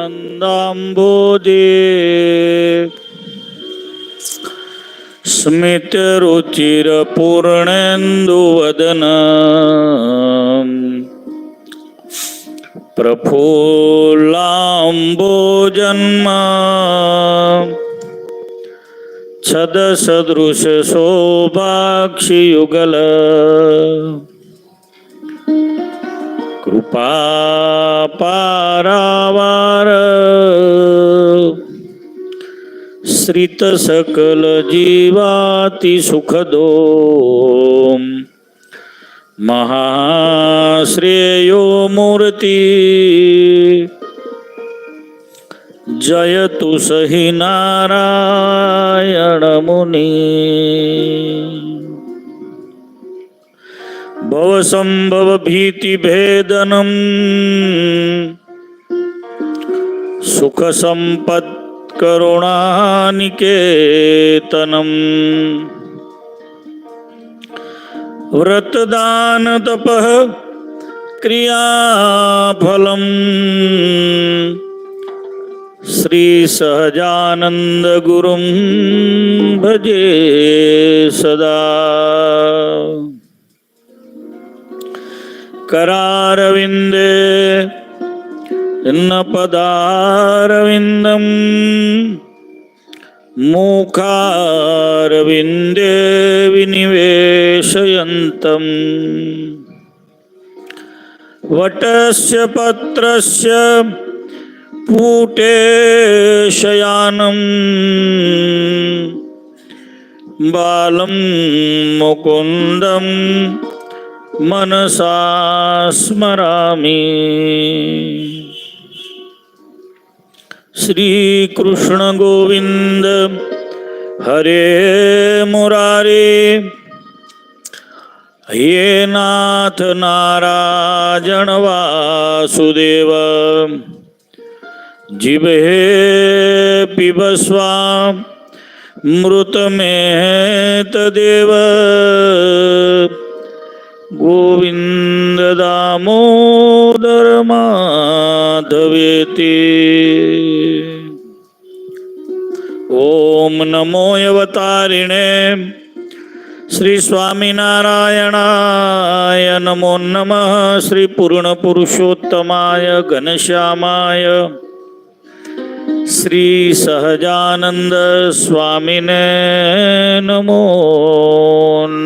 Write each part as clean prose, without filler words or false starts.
आनन्दाम्बोजे स्मितरुचिरपूर्णेन्दुवदन प्रफुल्लाम्बोजन्मा छदसदृश शोभाक्षियुगल कृपा पारावार श्रित सकल जीवाति सुखदो महाश्रेयो मूर्ति जयतु सहि नारायण मुनि भव संभव भीति भेदनम सुख संपत् करुणानिकेतनम व्रतदान तपः क्रियाफलम श्री सहजानंद गुरुं भजे सदा करारविंदे न पदारविंदम मुखारविंदे विनिवेशयन्तम् वटस्य पत्रस्य पूटे शयानं बालं मुकुन्दं मनसा स्मरामि। श्री कृष्ण गोविंद हरे मुरारे हे नाथ नारायण वासुदेव जिह्वे पिबस्वा मृतमेतदेव गोविंद दामोदर माधवेति। ओम नमो अवतारिणे श्री स्वामीनारायणाय नमो नमः। श्री पूर्ण पुरुषोत्तमाय घनश्यामाय श्री सहजानंद स्वामिने नमो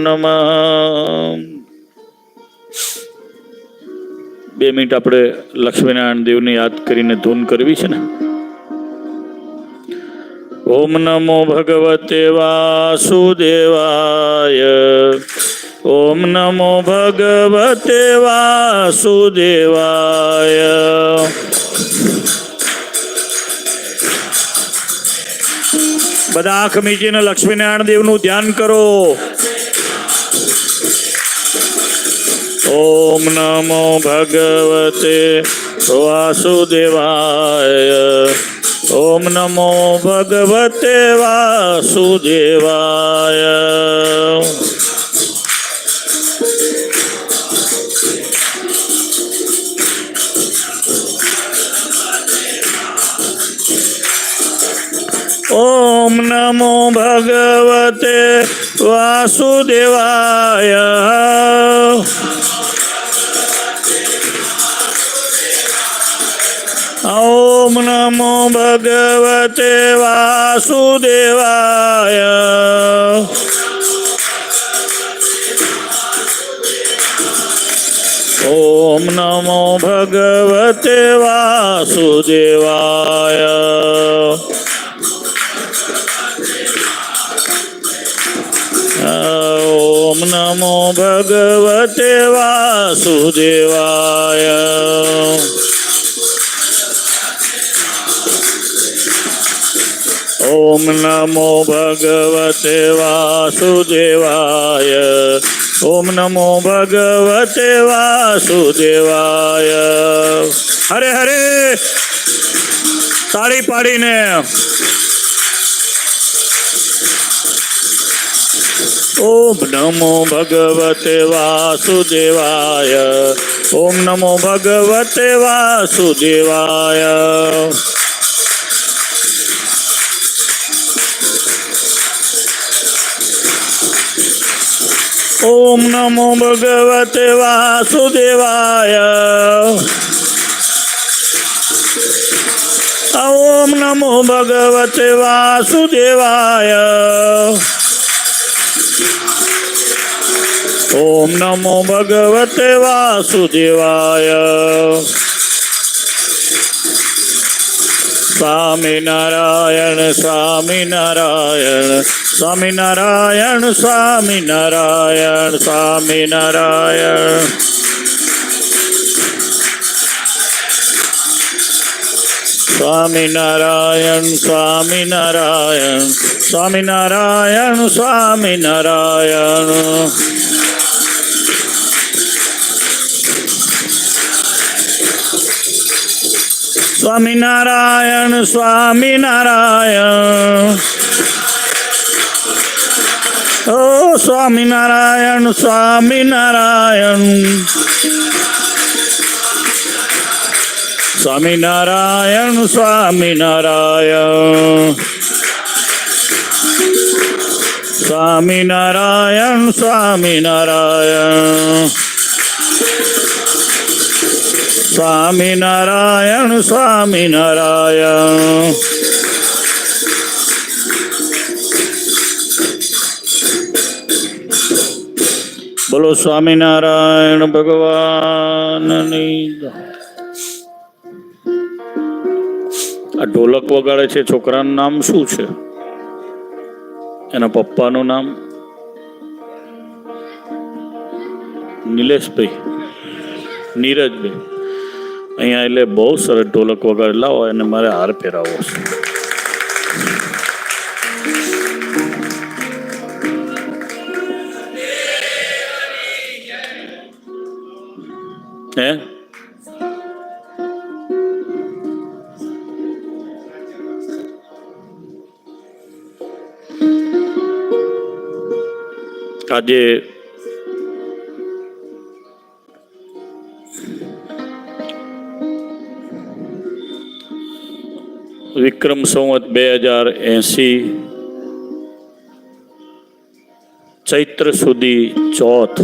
नमः। 2 મિનિટ આપણે લક્ષ્મીનારાયણ દેવને યાદ કરીને ધૂન કરવી છે ને. ઓમ નમો ભગવતે વાસુદેવાય ઓમ નમો ભગવતે વાસુદેવાય. બધા આંખ મીચીને લક્ષ્મીનારાયણ દેવનું ધ્યાન કરો. ઓમ નમો ભગવતે વાસુદેવાય ઓમ નમો ભગવતે વાસુદેવાય. ઓમ નમો ભગવતે વાસુદેવાય ઓમ નમો ભગવતે વાસુદેવાય. ઓમ નમો ભગવતે વાસુદેવાય. ઓમ નમો ભગવતે વાસુદેવાય. ઓમ નમો ભગવતે વાસુદેવાય. ઓમ નમો ભગવતે વાસુદેવાય. હરે હરે તાળી પાડીને ઓમ નમો ભગવતે વાસુદેવાય. ઓમ નમો ભગવતે વાસુદેવાય. ઓમ નમો ભગવતે વાસુદેવાય. ઓમ નમો ભગવતે વાસુદેવાય. ઓમ નમો ભગવતે વાસુદેવાય. સ્વામિનારાયણ સ્વામિનારાયણ સ્વામિનારાયણ સ્વામિનારાયણ સ્વામિનારાયણ. સ્વામિનારાયણ સ્વામિનારાયણ સ્વામિનારાયણ સ્વામિનારાયણ. સ્વામિનારાયણ સ્વામિનારાયણ. ઓ સ્વામિનારાયણ સ્વામિનારાયણ. સ્વામિનારાયણ સ્વામિનારાયણ. સ્વામિનારાયણ સ્વામિનારાયણ. સ્વામિનારાયણ સ્વામિનારાયણ. બોલો સ્વામિનારાયણ ભગવાનની. આ ઢોલક વગાડે છે છોકરાનું નામ શું છે? એના પપ્પાનું નામ નિલેશભાઈ, નીરજભાઈ. અહીંયા એટલે બહુ સરસ ઢોલક વગાડે. લાવો એને મારે હાર પહેરાવો છે. હે આજે વિક્રમ સંવત 2080 ચૈત્ર સુધી ચોથ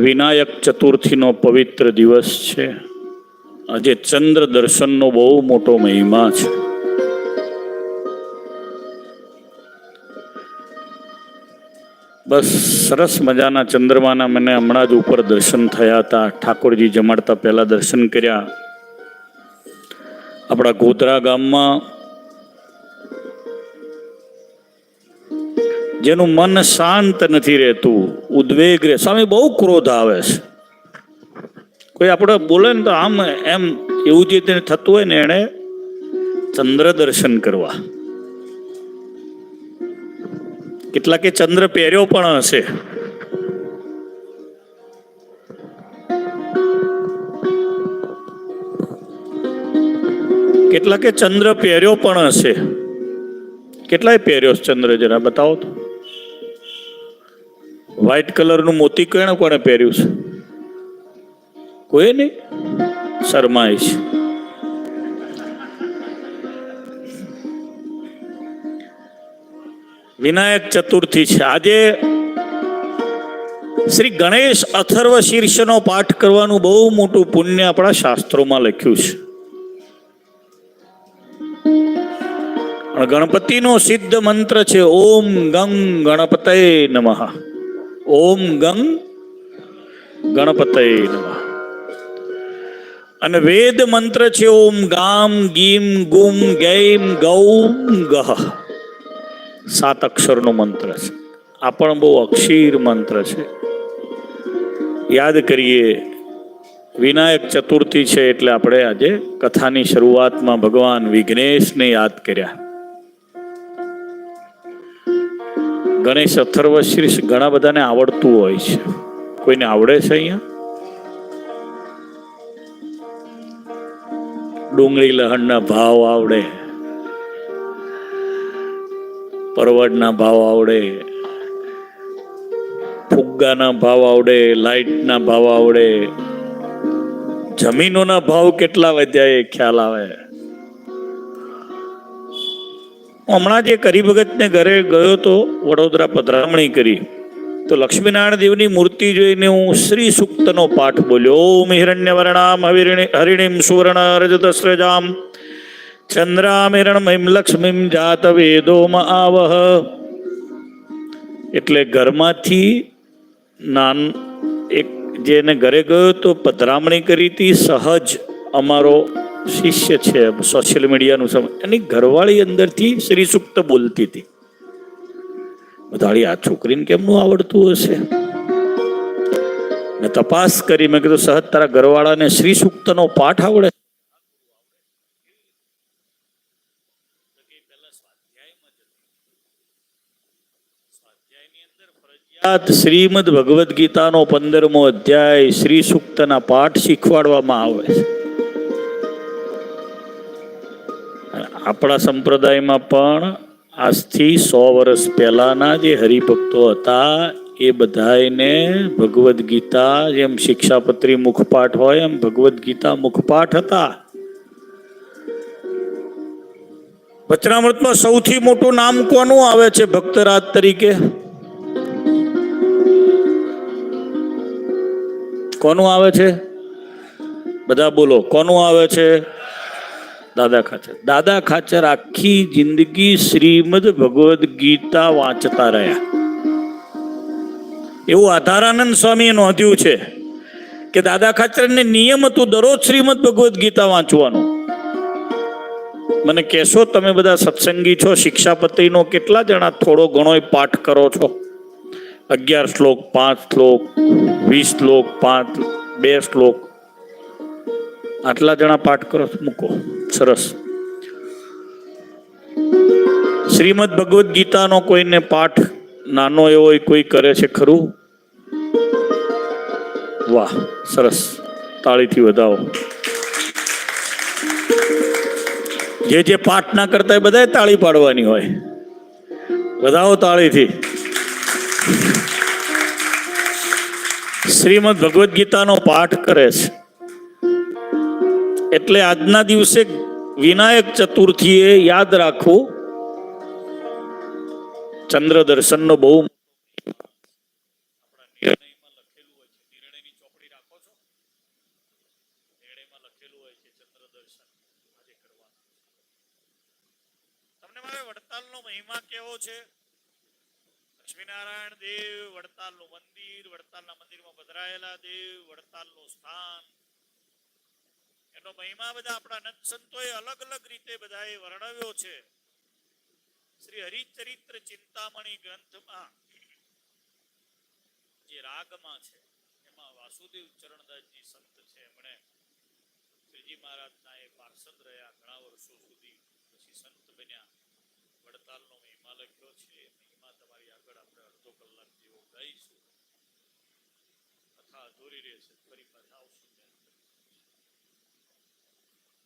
વિનાયક ચતુર્થીનો પવિત્ર દિવસ છે. આજે ચંદ્ર દર્શનનો બહુ મોટો મહિમા છે. બસ સરસ મજાના ચંદ્રમાના મને હમણાં જ ઉપર દર્શન થયા હતા. ઠાકોરજી જમાડતા પહેલા દર્શન કર્યા. આપણા ગોધરા ગામમાં જેનું મન શાંત નથી રહેતું, ઉદ્વેગ રહે, સ્વામી બહુ ક્રોધ આવે છે. કોઈ આપણે બોલે ને તો આમ એમ એવું જે તેને થતું હોય ને, એને ચંદ્ર દર્શન કરવા. કેટલાકે ચંદ્ર પહેર્યો પણ હશે. કેટલાકે ચંદ્ર પહેર્યો પણ હશે. કેટલાય પહેર્યો ચંદ્ર જરા બતાવો તો. વ્હાઈટ કલરનું મોતી કોણે પહેર્યું છે? કોઈ નહીં, શરમાય છે. વિનાયક ચતુર્થી છે આજે. શ્રી ગણેશ અથર્વ શીર્ષનો પાઠ કરવાનું બહુ મોટું પુણ્ય આપણા શાસ્ત્રોમાં લખ્યું છે. ગણપતિનો સિદ્ધ મંત્ર છે ઓમ ગંગ ગણપતય નમઃ. ઓમ ગંગ ગણપતય નમઃ. અને વેદ મંત્ર છે ઓમ ગામ ગીમ ગુમ ગૈમ ગૌમ ગહ. 7 અક્ષરનો મંત્ર છે. આ પણ બહુ અક્ષીર મંત્ર છે. યાદ કરીએ. વિનાયક ચતુર્થી છે એટલે આપણે આજે કથાની શરૂઆતમાં ભગવાન વિઘ્નેશને યાદ કર્યા. ગણેશ અથર્વ શીર્ષ ઘણા બધાને આવડતું હોય છે. કોઈને આવડે છે? અહીંયા ડુંગળી લહણના ભાવ આવડે, પરવડના ભાવ આવડે, ફુગ્ગાના ભાવ આવડે, લાઇટના ભાવ આવડે, જમીનોના ભાવ કેટલા વધ્યા એ ખ્યાલ આવે. હમણાં જે હરિભગત ને ઘરે ગયો તો, વડોદરા પધરામણી કરી તો લક્ષ્મીનારાયણ દેવની મૂર્તિ જોઈને હું શ્રી સૂક્તનો પાઠ બોલ્યો. ઓમ હિરણ્યવર્ણામ હરિણીમ સુવર્ણ રજત સ્રજામ ચંદ્રામિરણમયમ લક્ષ્મીમ જાત વેદોમ આવહ. એટલે ઘરમાંથી એક જેને ઘરે ગયો તો પધરામણી કરી હતી, સહજ અમારો શિષ્ય છે, સોશિયલ મીડિયાનું સમય, એની ઘરવાળી અંદરથી શ્રી સૂક્ત બોલતી હતી. બધાળી આ છોકરીને કેમનું આવડતું હશે? મેં તપાસ કરી, મેં કીધું સહજ તારા ઘરવાળાને શ્રી સૂક્તનો પાઠ આવડે? શ્રીમદ ભગવદ્ ગીતાનો 15મો અધ્યાય શ્રી સૂક્તના પાઠ શીખવાડવામાં આવે છે. આપણા સંપ્રદાયમાં પણ આજથી 100 વર્ષ પહેલાના જે હરિભક્તો હતા એ બધાને ભગવદ્ ગીતા, જેમ શિક્ષાપત્રી મુખપાઠ હોય એમ ભગવદ્ ગીતા મુખપાઠ હતા. વચનામૃતમાં સૌથી મોટું નામ કોનું આવે છે ભક્તરાજ તરીકે? કોનું આવે છે? બધા બોલો, કોનું આવે છે? દાદા ખાચર. દાદા ખાચર આખી જિંદગી શ્રીમદ ભગવદ્ ગીતા વાંચતા રહ્યા. એવું આધારાનંદ સ્વામીએ નોંધ્યું છે કે દાદા ખાચરને નિયમ હતું દરરોજ શ્રીમદ ભગવદ્ ગીતા વાંચવાનું. મને કહેશો તમે બધા સત્સંગી છો, શિક્ષાપત્રીનો કેટલા જણા થોડો ઘણો પાઠ કરો છો? 11 શ્લોક, 5 શ્લોક, 20 શ્લોક, 2 શ્લોક, આટલા જણા પાઠ કરો? મૂકો. સરસ. શ્રીમદ ભગવદ્ ગીતાનો કોઈને પાઠ નાનો એવો કોઈ કરે છે ખરું? વાહ, સરસ. તાળીથી વધાવો. જે પાઠ ના કરતા એ બધાએ તાળી પાડવાની હોય. વધાવો તાળીથી. શ્રીમદ ભગવદ્ ગીતાનો પાઠ કરે છે એટલે આજના દિવસે વિનાયક ચતુર્થીએ યાદ રાખવું, ચંદ્ર દર્શનનો બહુ નિર્ણયમાં લખેલું હોય છે. નિર્ણયની ચોપડી રાખો છો? નિર્ણયમાં લખેલું હોય છે ચંદ્ર દર્શન આજે કરવાનું. તમને મારે વડતાલનો મહિમા કેવો છે? લક્ષ્મીનારાયણ દેવ, વડતાલનું મંદિર, વડતાલના મંદિરમાં પધરાયેલા દેવ, વડતાલનું સ્થાન, એનો મહિમા બધા આપણા અનંત સંતોએ અલગ અલગ રીતે બધાએ વર્ણવ્યો છે. શ્રી હરિચરિત્ર ચિંતામણી ગ્રંથમાં જે રાગમાં છે એમાં વાસુદેવ ચરણદાસજી સંત છે, એમણે શ્રીજી મહારાજના એ પાર્ષદ રહ્યા ઘણા વર્ષો સુધી, પછી સંત બન્યા. વડતાલનો મહિમા લખ્યો છે. મહિમા તમારી આગળ આપણે અડધો કલાક જેવો ગાઈશું. કથા અધૂરી રહેશે, ફરી પાછા આવશું.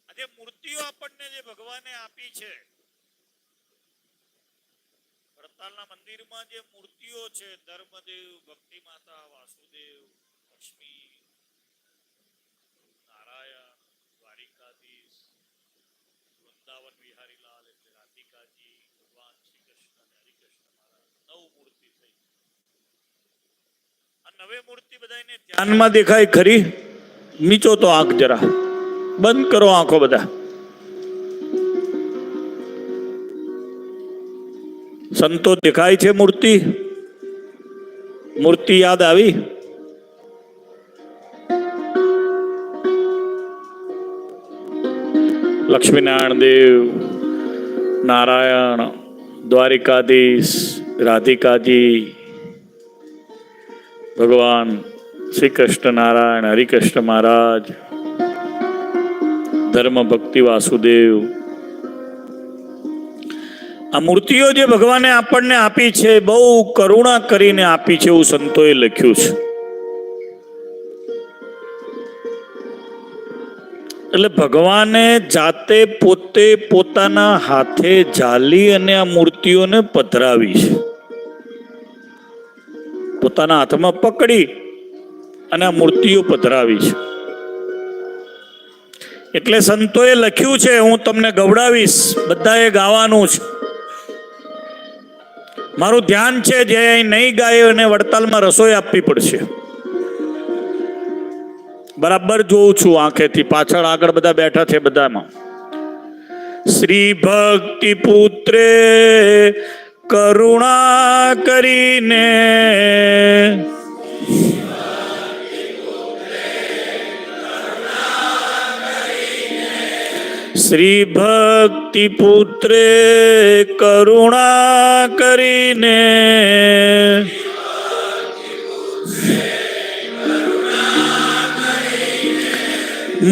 આજે મૂર્તિઓ આપણને જે ભગવાને આપી છે, વડતાલના મંદિરમાં જે મૂર્તિઓ છે, ધર્મદેવ, ભક્તિ માતા, વાસુદેવ, લક્ષ્મી, નારાયણ, દ્વારિકાધીશ, વૃંદાવન વિહારીલાલ એટલે રાધિકાજી, ભગવાન શ્રી કૃષ્ણ અને હરિકૃષ્ણ મહારાજ, 9 મૂર્તિ થઈ. આ 9 મૂર્તિ બધાને ધ્યાનમાં દેખાય ખરી? નીચો તો આંખ જરા બંધ કરો, આંખો બધા. સંતો દેખાય છે? મૂર્તિ મૂર્તિ યાદ આવી? લક્ષ્મીનારાયણ દેવ, નારાયણ, દ્વારિકાધીશ, રાધિકાજી, ભગવાન શ્રી કૃષ્ણ નારાયણ, હરિકૃષ્ણ મહારાજ, ધર્મ ભક્તિ વાસુદેવ. આ મૂર્તિઓ જે ભગવાને આપણને આપી છે, બહુ કરુણા કરીને આપી છે એવું સંતોએ લખ્યું છે. એટલે ભગવાને જાતે પોતે પોતાના હાથે ઝાલી અને આ મૂર્તિઓને પધરાવી છે. પોતાના હાથમાં પકડી અને આ મૂર્તિઓ પધરાવી છે. એટલે સંતોએ લખ્યું છે, હું તમને ગવડાવીશ, બધાએ ગાવાનું છે. મારું ધ્યાન છે, જે અહીં નહીં ગાય અને વડતાલમાં રસોઈ આપવી પડશે. બરાબર જોઉં છું આંખેથી, પાછળ આગળ બધા બેઠા છે. બધામાં શ્રી ભક્તિ પુત્રે કરુણા કરીને શ્રી ભક્તિ પુત્રે કરુણા કરીને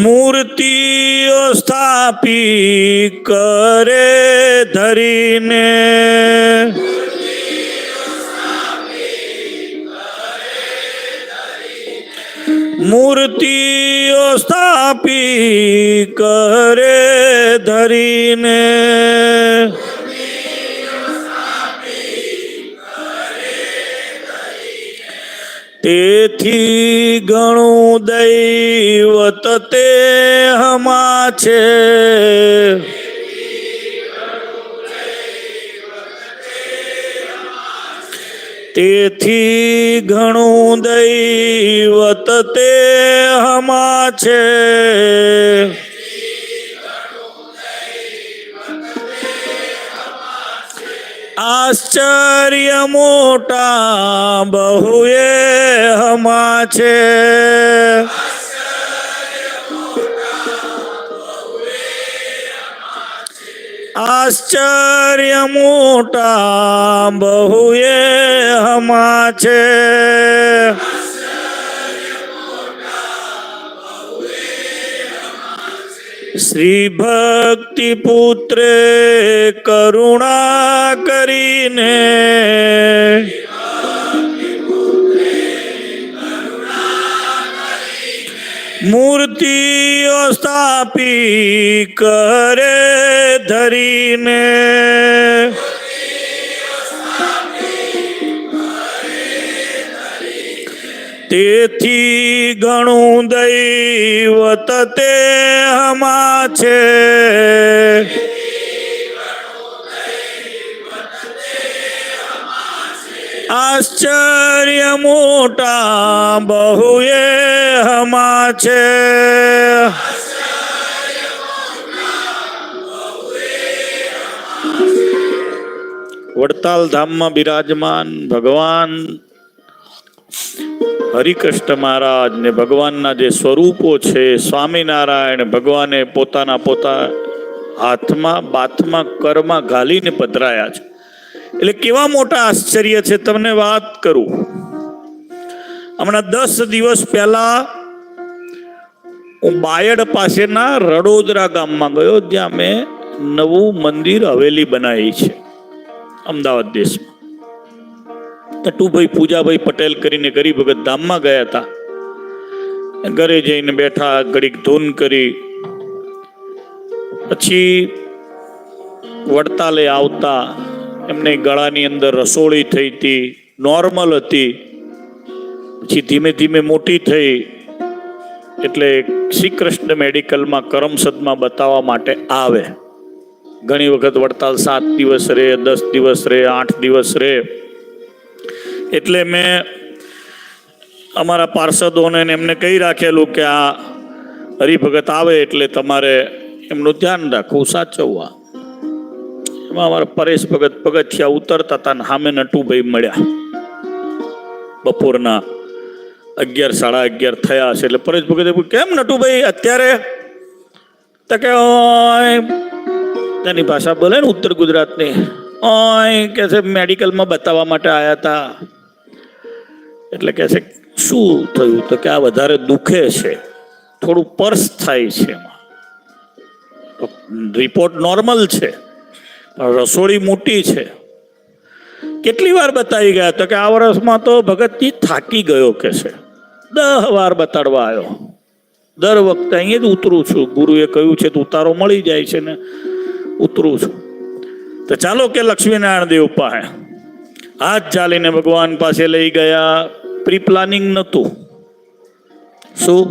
મૂર્તિઓ સ્થાપી કરે ધરીને મૂર્તિઓ સ્થાપી કરે ધરીને તેથી ઘણું દૈવત તે હમા છે. તેથી ઘણું દૈવત તે હમા છે. આશ્ચર્ય મોટા બહુએ હમા છે. આશ્ચર્ય મોટા બહુએ હમા છે. શ્રી ભક્તિ પુત્રે કરુણા કરીને મૂર્તિઓ સ્થાપી કરે ધરીને તેથી ઘણું દૈવત તે હમા છે. આશ્ચર્ય મોટા બહુએ હમા છે. વડતાલ ધામમાં બિરાજમાન ભગવાન હરિકૃષ્ણ મહારાજ ને ભગવાનના જે સ્વરૂપો છે, સ્વામિનારાયણ ભગવાને પોતા હાથમાં બાથમાં કરમાં ઘાલીને પધરાયા છે. એટલે કેવા મોટા આશ્ચર્ય છે. તમને વાત કરું, હમણાં 10 દિવસ પહેલા હું બાયડ પાસેના રડોદરા ગામમાં ગયો, જ્યાં મેં નવું મંદિર હવેલી બનાવી છે અમદાવાદ દેશમાં. ટુભાઈ પૂજાભાઈ પટેલ કરીને ગરીબ ભગત ધામમાં ગયા હતા. ઘરે જઈને બેઠા, ઘડીક ધૂન કરી, પછી વડતાલે આવતા એમને ગળાની અંદર રસોળી થઈ હતી, નોર્મલ હતી. પછી ધીમે ધીમે મોટી થઈ, એટલે શ્રી કૃષ્ણ મેડિકલમાં કરમસદમાં બતાવવા માટે આવે. ઘણી વખત વડતાલ 7 દિવસ રહે, 10 દિવસ રહે, 8 દિવસ રહે. એટલે મેં અમારા પાર્ષદોને એમને કહી રાખેલું કે આ હરિભગત આવે એટલે તમારે એમનું ધ્યાન રાખવું, સાચવવા. એમાં અમારા પરેશ ભગત પગથિયા ઉતરતા હતા, સામે નટુભાઈ મળ્યા. બપોરના 11, 11:30 થયા હશે. એટલે પરેશ ભગતે કેમ નટુભાઈ અત્યારે? તો કે તેની ભાષા બોલે ને ઉત્તર ગુજરાતની, ઓય કે છે મેડિકલમાં બતાવવા માટે આવ્યા હતા. એટલે કે છે શું થયું? તો કે આ વધારે દુખે છે, થોડું પર્સ થાય છે. એમાં રિપોર્ટ નોર્મલ છે, રસોડી મોટી છે. કેટલી વાર બતાવી ગયા? તો કે આ વર્ષમાં તો ભગતજી થાકી ગયો કે છે, 10 વાર બતાડવા આવ્યો. દર વખતે અહીંયા જ ઉતરું છું. ગુરુએ કહ્યું છે તો ઉતારો મળી જાય છે ને ઉતરું છું. તો ચાલો કે લક્ષ્મીનારાયણ દેવ પાસે હાથ ચાલીને ભગવાન પાસે લઈ ગયા. પ્રી પ્લાનિંગ નહોતું. શું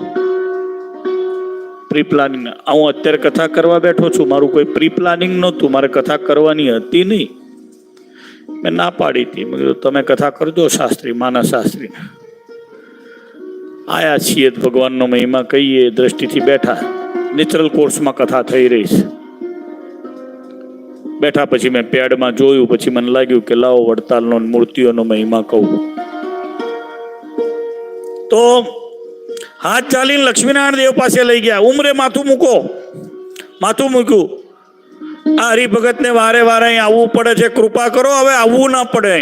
પ્રી પ્લાનિંગ? હું અત્યારે કથા કરવા બેઠો છું, મારું કોઈ પ્રી પ્લાનિંગ નહોતું. મારે કથા કરવાની હતી નહીં. મેં ના પાડી હતી. મેં કીધું તમે કથા કરજો શાસ્ત્રી, માના શાસ્ત્રી. આયા છીએ ભગવાનનો મહિમા કહીએ દ્રષ્ટિથી બેઠા. નેચરલ કોર્સમાં કથા થઈ રહી છે. બેઠા પછી મેં પેડમાં જોયું. પછી મને લાગ્યું કે લાવો વડતાલનો મૂર્તિઓનો મહિમા કહું. તો હાથ ચાલીને લક્ષ્મીનારાયણ દેવ પાસે લઈ ગયા. ઉમરે માથું મૂકો. માથું મૂક્યું. આ હરિભગત ને વારે વારે અહીં આવવું પડે છે, કૃપા કરો હવે આવવું ના પડે.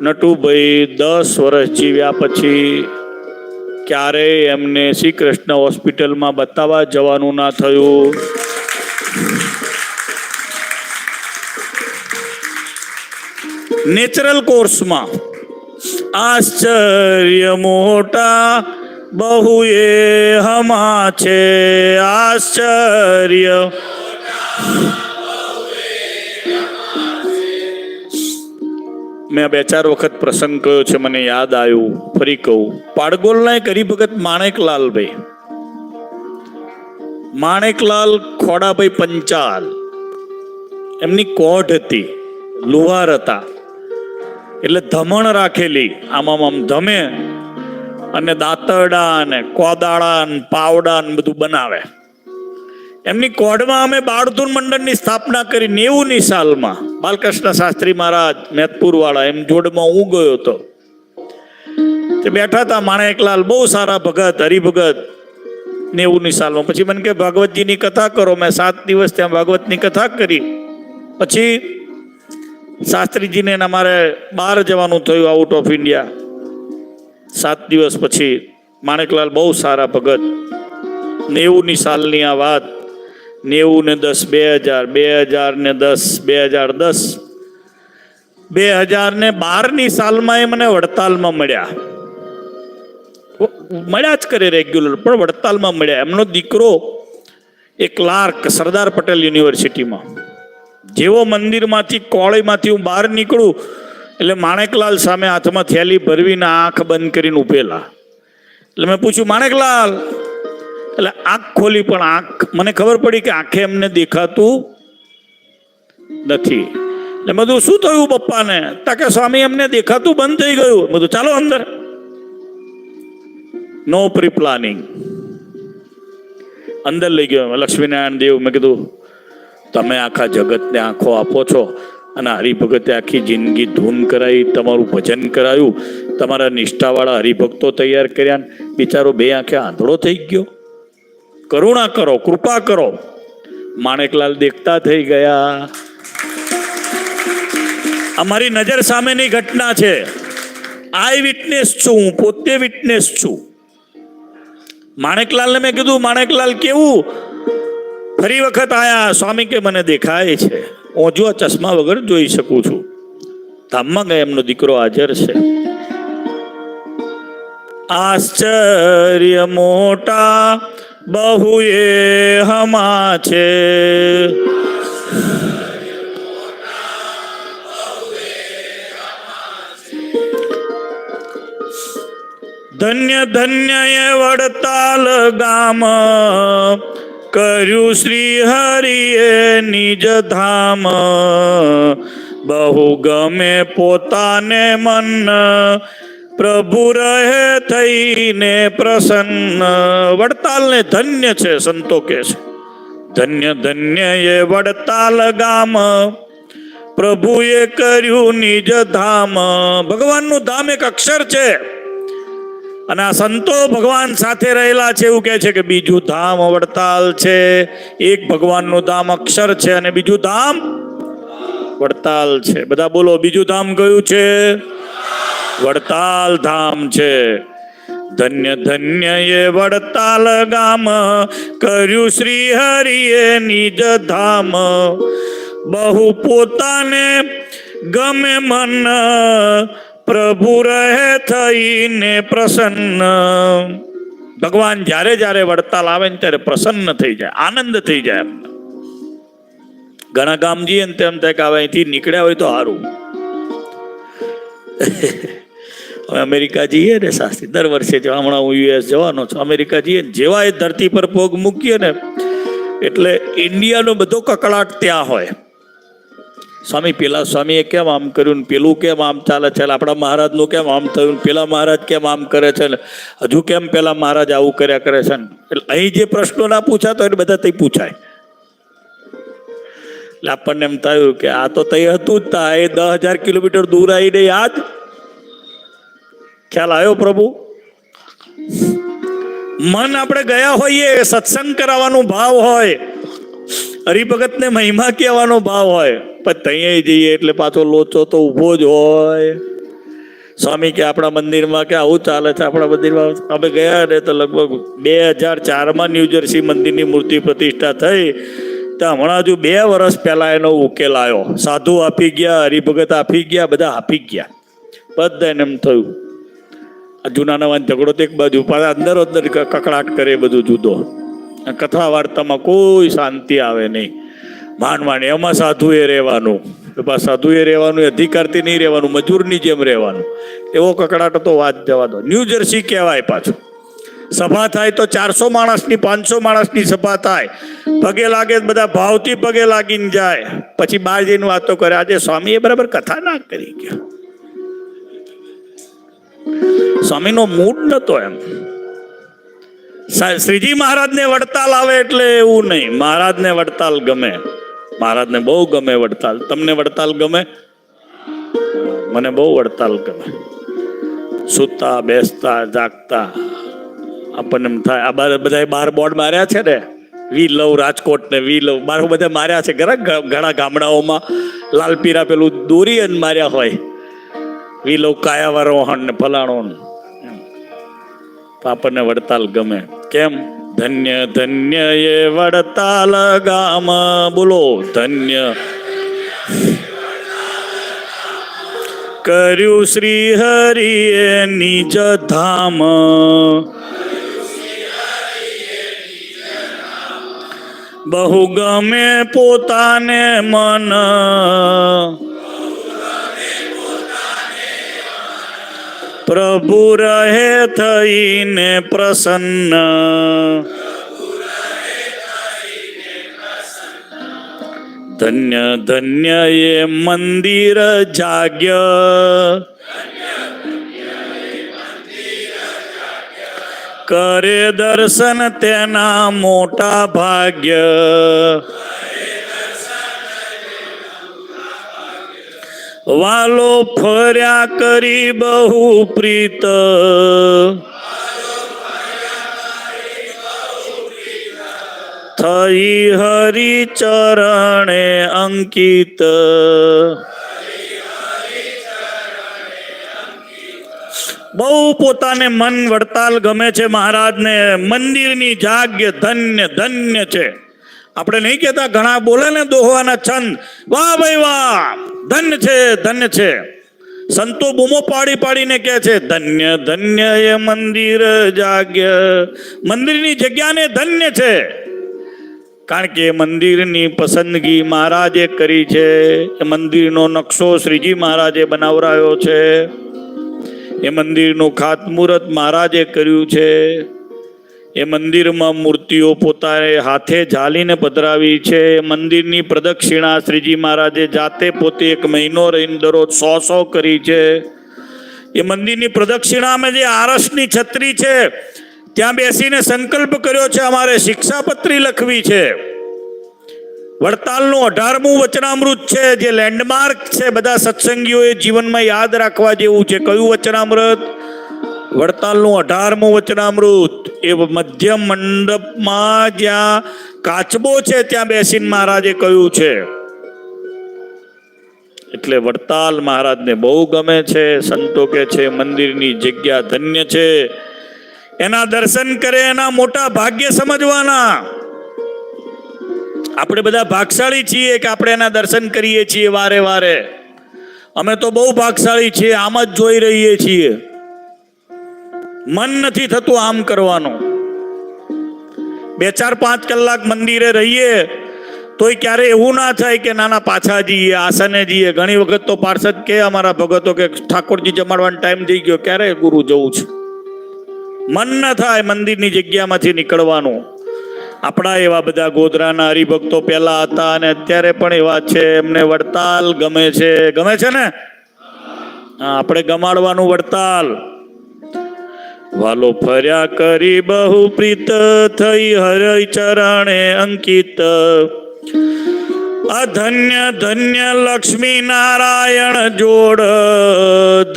નટુભાઈ 10 વર્ષ જીવ્યા પછી ક્યારેય એમને શ્રી કૃષ્ણ હોસ્પિટલમાં બતાવવા જવાનું ના થયું. નેચરલ કોર્સમાં આશ્ચર્ય મોટા બહુ એ હમા છે. આશ્ચર્ય મેં 2-4 વખત પ્રસંગ કહ્યો છે, મને યાદ આવ્યું, ફરી કહું. પાડગોલના એક હરિભગત માણેકલાલભાઈ, માણેકલાલ ખોડાભાઈ પંચાલ, એમની કોઢ હતી, લુહાર હતા. એટલે ધમણ રાખેલી, આમ ધમે અને દાંતરડા ને કોદાળા ને પાવડા ને બધું બનાવે. એમની કોઢમાં અમે બાળધૂન મંડળની સ્થાપના કરી 90ની સાલમાં. બાલકૃષ્ણ શાસ્ત્રી મહારાજ મેદપુર વાળા એમ જોડમાં હું ગયો હતો. તે બેઠા હતા માણેકલાલ, બહુ સારા ભગત, હરિભગત. 90ની સાલમાં પછી મને કે ભાગવતજીની કથા કરો. મેં 7 દિવસ ત્યાં ભાગવતની કથા કરી. પછી શાસ્ત્રીજીને અમારે બહાર જવાનું થયું, આઉટ ઓફ ઇન્ડિયા. 7 દિવસ પછી માણેકલાલ બહુ સારા ભગત. 90ની સાલની આ વાત. 90 ને 10 2000, 2012ની સાલમાં એ મને વડતાલમાં મળ્યા જ કરે રેગ્યુલર, પણ વડતાલમાં મળ્યા. એમનો દીકરો એ ક્લાર્ક સરદાર પટેલ યુનિવર્સિટીમાં. જેવો મંદિરમાંથી કોળીમાંથી હું બહાર નીકળું એટલે માણેકલાલ સામે હાથમાં થેલી ભરવીને આંખ બંધ કરીને ઉભેલા. એટલે મેં પૂછ્યું, માણેકલાલ? એટલે આંખ ખોલી, પણ આંખ મને ખબર પડી કે આંખે એમને દેખાતું નથી. એટલે બધું શું થયું પપ્પાને? તાકે સ્વામી એમને દેખાતું બંધ થઈ ગયું. બધું ચાલો અંદર. નો પ્રી પ્લાનિંગ. અંદર લઈ ગયો લક્ષ્મીનારાયણ દેવ. મેં કીધું તમે આખા જગતને આંખો આપો છો અને હરિભગતે આખી જિંદગી ધૂન કરાવી, તમારું ભજન કરાયું, તમારા નિષ્ઠાવાળા હરિભક્તો તૈયાર કર્યા, બિચારો 2 આંખે આંધળો થઈ ગયો. કરુણા કરો, કૃપા કરો. માણેકલાલ દેખતા થઈ ગયા. અમારી નજર સામેની ઘટના છે. આઈ વિટનેસ છું, હું પોતે વિટનેસ છું. માણેકલાલને મેં કીધું, માણેકલાલ કેવું? ફરી વખત આયા. સ્વામી કે મને દેખાય છે, હું જો ચશ્મા વગર જોઈ શકું છું. ધામમાં ગયા, એમનો દીકરો હાજર છે. આશ્ચર્ય મોટા બહુ એ હમા છે. ધન્ય ધન્ય એ વડતાલ ગામ, કર્યું શ્રી હરિએ નિજ ધામ. બહુ ગમે પોતાને મન, પ્રભુ રહે થઈને પ્રસન્ન. વડતાલને ધન્ય છે, સંતો કે છે. ધન્ય ધન્ય એ વડતાલ ગામ, પ્રભુએ કર્યું નિજ ધામ. ભગવાનનું ધામ એક અક્ષર છે. અને આ સંતો ભગવાન સાથે રહેલા છે એવું કહે છે કે બીજું ધામ વડતાલ છે. એક ભગવાનનું ધામ અક્ષર છે અને બીજું ધામ વડતાલ છે. બધા બોલો, બીજું ધામ કયું છે? વડતાલ ધામ છે. ધન્ય ધન્ય એ વડતાલ ગામ, કર્યું શ્રી હરિએ નિજ ધામ. બહુ પોતાને ગમે મન, પ્રભુ રહે થઈને પ્રસન્ન. ભગવાન જ્યારે જ્યારે વડતાલ આવે ને ત્યારે પ્રસન્ન થઈ જાય, આનંદ થઈ જાય. ઘણા ગામ જઈએ ને તેમ થાય કે હવે અહીંથી નીકળ્યા હોય તો સારું. હવે અમેરિકા જઈએ ને શાસ્ત્રી, દર વર્ષે હમણાં હું યુએસ જવાનો છું. અમેરિકા જઈએ ને જેવા એ ધરતી પર પગ મૂકીએ ને એટલે ઇન્ડિયાનો બધો કકળાટ ત્યાં હોય. સ્વામી પેલા સ્વામીએ કેમ આમ કર્યું ને પેલું કેમ આમ ચાલે છે, આપણા મહારાજનું કેમ આમ થયું, પેલા મહારાજ કેમ આમ કરે છે ને હજુ કેમ પેલા મહારાજ આવું કર્યા કરે છે ને. એટલે અહીં જે પ્રશ્નો ના પૂછાતો હોય બધા તઈ પૂછાય. એટલે આપણને એમ થયું કે આ તો તઈ હતું જ તા, એ 10,000 કિલોમીટર દૂર આવીને યાદ ખ્યાલ આવ્યો પ્રભુ. મન આપણે ગયા હોઈએ, સત્સંગ કરાવવાનો ભાવ હોય, હરિભગત ને મહિમા કહેવાનો ભાવ હોય, પણ ત્યાં જઈએ એટલે પાછો લોચો તો ઉભો જ હોય. સ્વામી કે આપણા મંદિરમાં કે આવું ચાલે છે. આપણા મંદિરમાં અમે ગયા ને તો લગભગ 2004 ન્યૂજર્સી મંદિરની મૂર્તિ પ્રતિષ્ઠા થઈ. તો હમણાં હજુ 2 વર્ષ પહેલા એનો ઉકેલ આવ્યો. સાધુ આપી ગયા, હરિભગત આપી ગયા, બધા આપી ગયા. બધાને એમ થયું જૂના નવા ઝઘડો તો એક બાજુ, પાછા અંદર કકડાટ કરે બધું જુદો. કથા વાર્તામાં કોઈ શાંતિ આવે નહીં. માંડ એમાં સાધુએ રહેવાનું, સાધુએ રહેવાનું, અધિકારથી નહીં રહેવાનું, મજૂરની જેમ રહેવાનું. એવો કકડાટ તો વાત જવા દો. ન્યૂજર્સી કહેવાય પાછું. સભા થાય તો 400 માણસની 500 માણસની સભા થાય, પગે લાગે બધા ભાવથી પગે લાગીને જાય. પછી બહાર જઈને વાતો કરે આજે સ્વામીએ બરાબર કથા ના કરી ગયા. સ્વામીનો મૂડ નતો એમ. શ્રીજી મહારાજને વડતાલ આવે એટલે એવું નહીં. મહારાજને વડતાલ ગમે, મહારાજને બહુ ગમે વડતાલ. તમને વડતાલ ગમે? મને બહુ વડતાલ ગમે. સૂતા બેસતા જાગતા આપણને એમ થાય. આ બધા 12 બોર્ડ માર્યા છે ને, વી લવ રાજકોટ ને વી લવ બાર બધા માર્યા છે. ઘણા ગામડાઓમાં લાલ પીરા પેલું દોરી અને માર્યા હોય, વી લવ કાયાવારોહણ ને ફલાણો. આપણને વડતાલ ગમે. કેમ? ધન્ય ધન્ય એ વડતાલ ગામ. બોલો ધન્ય કર્યું શ્રી હરિએ નિજ ધામ. બહુ ગમે પોતાને મન, પ્રભુ રહે થઈને પ્રસન્ન. ધન્ય ધન્ય એ મંદિર જાગ્ય, કરે દર્શન તેના મોટા ભાગ્ય. વાલો ફર્યા કરી બહુ પ્રીત, થઈ હરિ ચરણે અંકિત. બહુ પોતાને મન વડતાલ ગમે છે મહારાજને. મંદિરની જાગ્ય ધન્ય ધન્ય છે. આપણે નહીં કહેતા, ઘણા બોલે ને દોહવાના છંદ, વાહ ભાઈ વાહ, ધન્ય છે ધન્ય છે. સંતો બૂમો પાડી પાડીને કહે છે ધન્ય ધન્ય એ મંદિર જાગ્ય. મંદિરની જગ્યાને ધન્ય છે, કારણ કે મંદિરની પસંદગી મહારાજે કરી છે. એ મંદિરનો નકશો શ્રીજી મહારાજે બનાવરાયો છે. એ મંદિરનું ખાતમુહૂર્ત મહારાજે કર્યું છે. એ મંદિરમાં મૂર્તિઓ પોતાને હાથે ઝાલીને પધરાવી છે. મંદિરની પ્રદક્ષિણા શ્રીજી મહારાજે જાતે પોતે 1 મહિનો રહીને દરરોજ 100 કરી છે. એ મંદિરની પ્રદક્ષિણામાં જે આરસની છત્રી છે ત્યાં બેસીને સંકલ્પ કર્યો છે અમારે શિક્ષાપત્રી લખવી છે. વડતાલનું 18મું વચનામૃત છે, જે લેન્ડમાર્ક છે. બધા સત્સંગીઓએ જીવનમાં યાદ રાખવા જેવું છે. કયું વચનામૃત? વડતાલનું 18મું વચનામૃત. એ મધ્ય મંડપમાં જ્યાં કાચબો છે ત્યાં બેસીને મહારાજે કહ્યું છે. એટલે વડતાલ મહારાજને બહુ ગમે છે. સંતો કે છે મંદિરની જગ્યા ધન્ય છે. એના દર્શન કરે એના મોટા ભાગ્ય સમજવાના. આપણે બધા ભાગશાળી છીએ કે આપણે એના દર્શન કરીએ છીએ વારે વારે. અમે તો બહુ ભાગશાળી છીએ, આમ જ જોઈ રહીએ છીએ, મન નથી થતું આમ કરવાનું. 2-4-5 કલાક મંદિરે રહીએ તોય ક્યારે એવું ના થાય કે નાના પાછા જઈએ, આસને જઈએ. ઘણી વખત તો પાર્ષદ કે અમારા ભગતો કે ઠાકોરજી જમાડવાનો ટાઈમ થઈ ગયો, ક્યારે ગુરુ જવું છે. મન ન થાય મંદિરની જગ્યામાંથી નીકળવાનું. આપણા એવા બધા ગોધરાના હરિભક્તો પહેલા હતા અને અત્યારે પણ એવા છે, એમને વડતાલ ગમે છે. ગમે છે ને? હા, આપણે ગમાડવાનું વડતાલ. વાલો ફર્યા કરી બહુ પ્રીત, થઈ હરિ ચરણે અંકિત. અધન્ય ધન્ય લક્ષ્મી નારાયણ જોડ,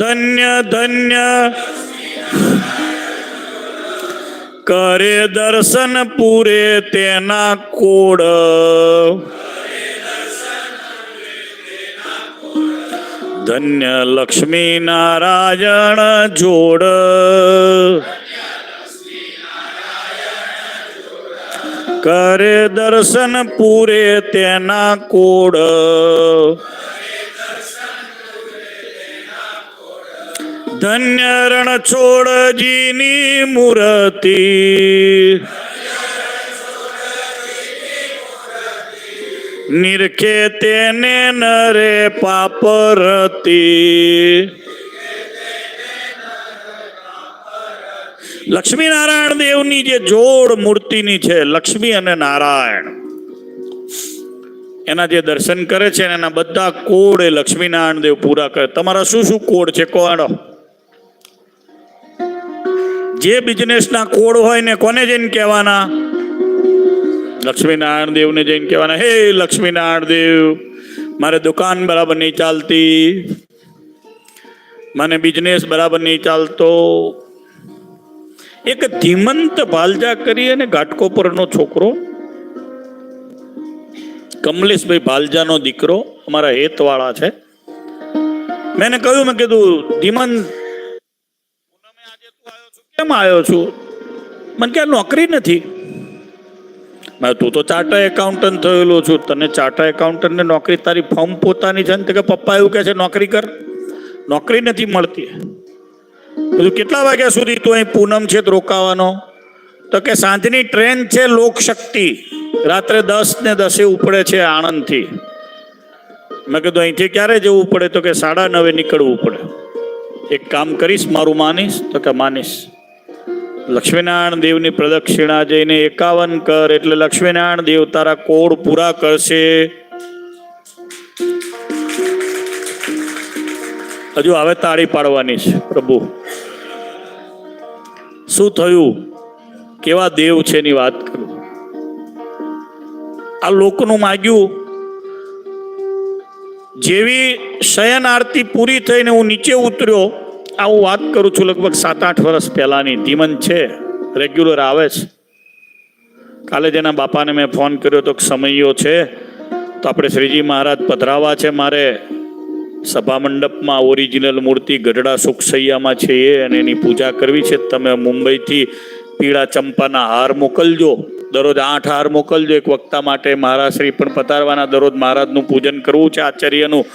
ધન્ય ધન્ય કરે દર્શન પૂરે તેના કોડ. ધન્ય લક્ષ્મી નારાયણ જોડ, કરે દર્શન પૂરે તેના કોડ. ધન્ય રણછોડજીની મૂર્તિ, નિરખે તેને નરે પાપરતી. લક્ષ્મી નારાયણ દેવની જે જોડ મૂર્તિની છે, લક્ષ્મી અને નારાયણ, એના જે દર્શન કરે છે એના બધા કોડ એ લક્ષ્મી નારાયણ દેવ પૂરા કરે. તમારા શું શું કોડ છે કોડો? જે બિઝનેસના કોડ હોય ને કોને જઈને કહેવાના? લક્ષ્મી નારાયણ દેવને જઈને કહેવાના, હે લક્ષ્મી નારાયણ દેવ, મારે દુકાન બરાબર નહીં ચાલતી, મને બિઝનેસ બરાબર નહીં ચાલતો. એક ધીમંત ભાલજા કરી અને ઘાટકોપરનો છોકરો, કમલેશભાઈ ભાલજાનો દીકરો, અમારા હેતવાળા છે. મેં કહ્યું, મેં કીધું ધીમંત, આજે તું આવ્યો છું, કેમ આવ્યો છું? મને કે નોકરી નથી. તું તો ચાર્ટર એકાઉન્ટન્ટ થયેલો છું, તને ચાર્ટર એકાઉન્ટન્ટને નોકરી, તારી ફોર્મ પોતાની છે ને? કે પપ્પા એવું કહે છે નોકરી કર, નોકરી નથી મળતી. બધું કેટલા વાગ્યા સુધી તું અહીં પૂનમ છે તો રોકાવાનો? તો કે સાંજની ટ્રેન છે લોકશક્તિ, રાત્રે 10:10 ઉપડે છે આણંદથી. મેં કીધું અહીંથી ક્યારે જવું પડે? તો કે 9:30 નીકળવું પડે. એક કામ કરીશ, મારું માનીશ? તો કે માનીશ. લક્ષ્મીનારાયણ દેવની પ્રદક્ષિણા જઈને 51 કર, એટલે લક્ષ્મીનારાયણ દેવ તારા કોડ પૂરા કરશે. હજુ હવે તાળી પાડવાની છે. પ્રભુ શું થયું, કેવા દેવ છે એની વાત કરું. આ લોકનું માગ્યું. જેવી શયન આરતી પૂરી થઈને હું નીચે ઉતર્યો, આ હું વાત કરું છું લગભગ 7-8 વર્ષ પહેલાની. ધીમન છે, રેગ્યુલર આવે છે. કાલે જેના બાપાને મેં ફોન કર્યો તો સમયો છે તો આપણે શ્રીજી મહારાજ પધરાવા છે મારે સભા મંડપમાં. ઓરિજિનલ મૂર્તિ ગઢડા સુખસૈયામાં છે એ, અને એની પૂજા કરવી છે. તમે મુંબઈથી પીળા ચંપાના હાર મોકલજો, દરરોજ 8 હાર મોકલજો. એક વક્તા માટે મહારાજશ્રી પણ પધારવાના, દરરોજ મહારાજનું પૂજન કરવું છે, આચાર્યનું,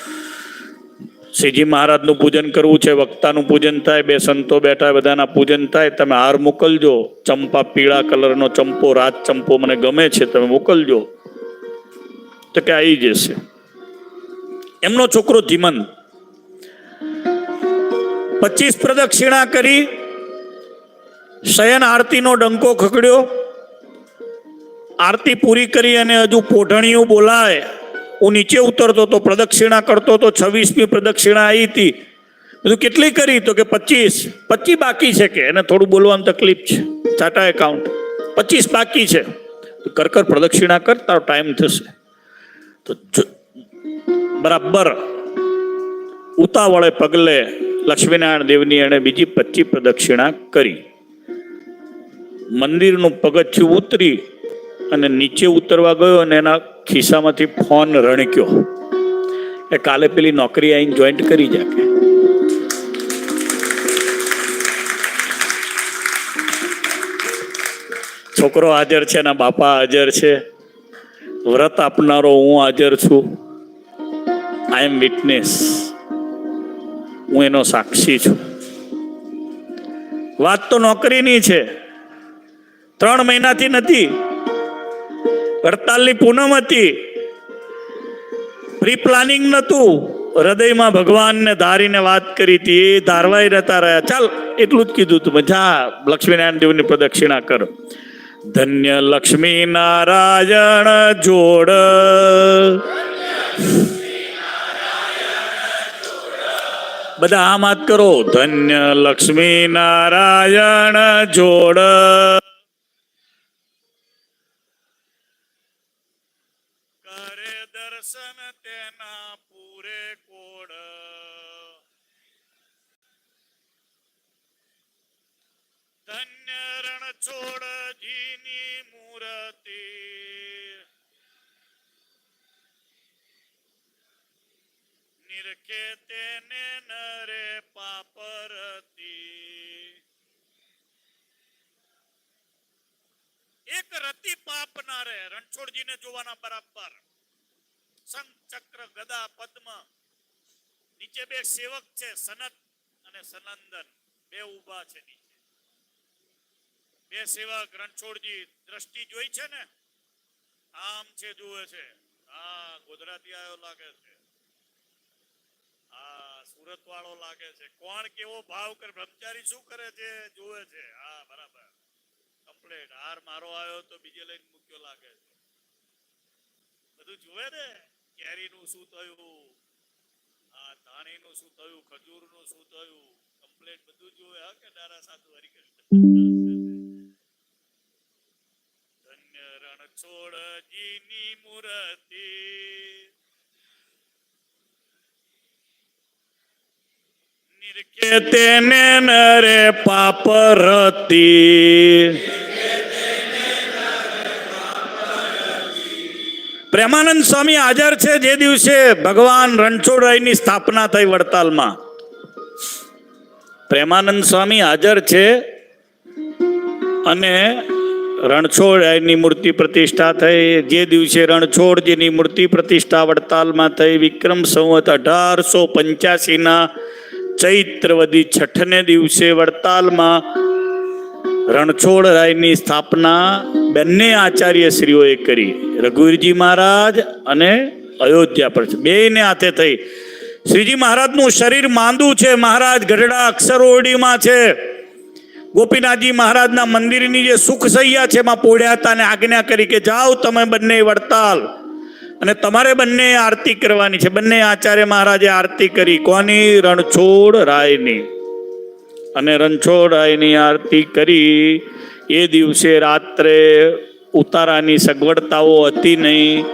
શ્રીજી મહારાજનું પૂજન કરવું છે, વક્તાનું પૂજન થાય, 2 સંતો બેઠા બધાના પૂજન થાય. તમે હાર મોકલજો, ચંપા, પીળા કલરનો ચંપો, રાજ ચંપો મને ગમે છે, તમે મોકલજો. તો કે આવી જશે. એમનો છોકરો ધીમન 25 પ્રદક્ષિણા કરી, શયન આરતીનો ડંકો ખકડ્યો, આરતી પૂરી કરી અને હજુ પોઢણીયું બોલાય. હું નીચે ઉતરતો તો પ્રદક્ષિણા કરતો તો 26મી પ્રદક્ષિણા આવી હતી. બધું કેટલી કરી? તો કે 25 બાકી છે, કે એને થોડું બોલવામાં તકલીફ છે, ચાર્ટર એકાઉન્ટ. 25 બાકી છે. કર પ્રદક્ષિણા કર, તારો ટાઈમ થશે. તો બરાબર ઉતાવળે પગલે લક્ષ્મીનારાયણ દેવની એણે બીજી 25 પ્રદક્ષિણા કરી. મંદિરનું પગથિયું ઉતરી અને નીચે ઉતરવા ગયો અને એના ખિસ્સામાંથી ફોન રણક્યો કે કાલે પેલી નોકરી આવીને જોઈન્ટ કરી જા. કે છોકરો હાજર છે, એના બાપા હાજર છે, વ્રત આપનારો હું હાજર છું. આઈ એમ વિટનેસ. હું એનો સાક્ષી છું. વાત તો નોકરીની છે. 3 મહિનાથી નથી. હડતાલની પૂનમ હતી. પ્રી પ્લાનિંગ નતું. હૃદયમાં ભગવાનને ધારીને વાત કરી હતી. એ ધારવાઈ રહેતા રહ્યા. ચાલ એટલું જ કીધું તું. જા લક્ષ્મીનારાયણ દેવની પ્રદક્ષિણા કરો. ધન્ય લક્ષ્મી નારાયણ જોડ, બધા આમ વાત કરો. ધન્ય લક્ષ્મી નારાયણ જોડ, કરે દર્શન તેના પૂરે કોડ. ધન્ય રણછોડજીની મૂર્તિ, નિરખે તેને નરે પાપરતી. એક રતિ પાપ ના રહે. રણછોડજીને જોવાના બરાબર. શંખ ચક્ર ગદા પદ્મ, નીચે 2 સેવક છે, સનત અને સનંદન, 2 ઊભા છે નીચે. 2 સેવક. રણછોડજી દ્રષ્ટિ જોઈ છે ને, આમ છે, જુએ છે. હા, ગોધરાથી આવ્યો લાગે છે. હા, સુરત વાળો લાગે છે. કોણ કેવો ભાવ કરે, બ્રહ્મચારી શું કરે છે, જુએ છે. હા, બરાબર, કમ્પ્લીટ. હાર મારો આવ્યો તો બીજે લઈને મૂક્યો લાગે છે. બધું જુએ ને. કેરીનું શું થયું, આ ધાણીનું શું થયું, ખજૂરનું શું થયું, કમ્પ્લીટ બધું જુએ. હા કે દારા સાધુ હરિકૃષ્ણ. ધન્ય રણછોડજીની મૂર્તિ, નિરખે તેને નરે પાપરતી. પ્રેમાનંદ સ્વામી હાજર છે જે દિવસે ભગવાન રણછોડરાયની સ્થાપના થઈ વડતાલમાં. પ્રેમાનંદ સ્વામી હાજર છે અને રણછોડરાયની મૂર્તિ પ્રતિષ્ઠા થઈ. જે દિવસે રણછોડજીની મૂર્તિ પ્રતિષ્ઠા વડતાલમાં થઈ, વિક્રમ સંવત 1885 ચૈત્રવદી 6ને દિવસે વડતાલમાં રણછોડરાયની સ્થાપના બંને આચાર્યશ્રીઓએ કરી. રઘુવીરજી મહારાજ અને અયોધ્યા પર બેયને હાથે થઈ. શ્રીજી મહારાજનું શરીર માંદું છે. મહારાજ ગઢડા અક્ષરોડીમાં છે. ગોપીનાથજી મહારાજના મંદિરની જે સુખસૈયા છે એમાં પોઢ્યા હતા અને આજ્ઞા કરી કે જાઓ તમે બંને વડતાલ અને તમારે બંને આરતી કરવાની છે. બંને આચાર્ય મહારાજે આરતી કરી. કોની? રણછોડરાયની. અને રણછોડરાયની આરતી કરી. એ દિવસે રાત્રે ઉતારાની સગવડતાઓ હતી નહીં.